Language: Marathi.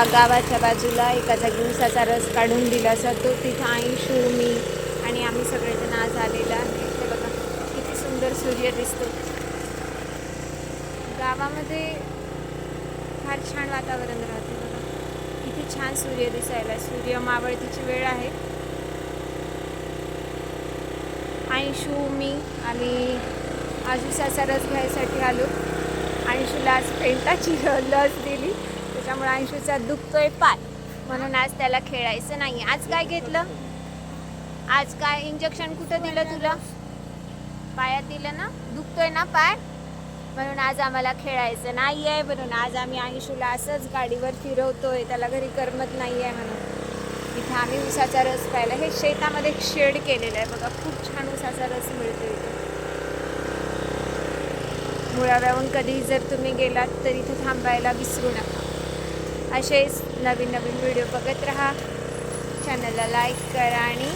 गावाच्या बाजूला एका जागी ऊसाचा रस काढून दिला जातो. तिथं आईशू मी आणि आम्ही सगळेजण आज आलेलो आहे. हे बघा किती सुंदर सूर्य दिसतो. गावामध्ये फार छान वातावरण राहते. बघा किती छान सूर्य दिसायला. सूर्य मावळतीची वेळ आहे. आईशू मी आम्ही आज ऊसाचा रस घ्यायसाठी आलो. आईशूला आज पेंटाची लस दिली, त्याच्यामुळे आईशूचा दुखतोय पाय, म्हणून आज त्याला खेळायचं नाही. आज काय घेतलं? आज काय इंजेक्शन कुठं दिलं तुला? पायात दिलं ना? दुखतोय ना पाय, म्हणून आज आम्हाला खेळायचं नाही आहे. म्हणून आज आम्ही आईशूला असंच गाडीवर फिरवतोय, त्याला घरी करमत नाही आहे म्हणून. इथं आम्ही ऊसाचा रस प्यायला. हे शेतामध्ये एक शेड केलेलं आहे बघा, खूप छान ऊसाचा रस मिळतो इथे. मुळाव्याहून कधी जर तुम्ही गेलात तर इथे थांबायला विसरू नका. असेच नवीन नवीन व्हिडिओ बघत राहा. चॅनलला लाईक करा आणि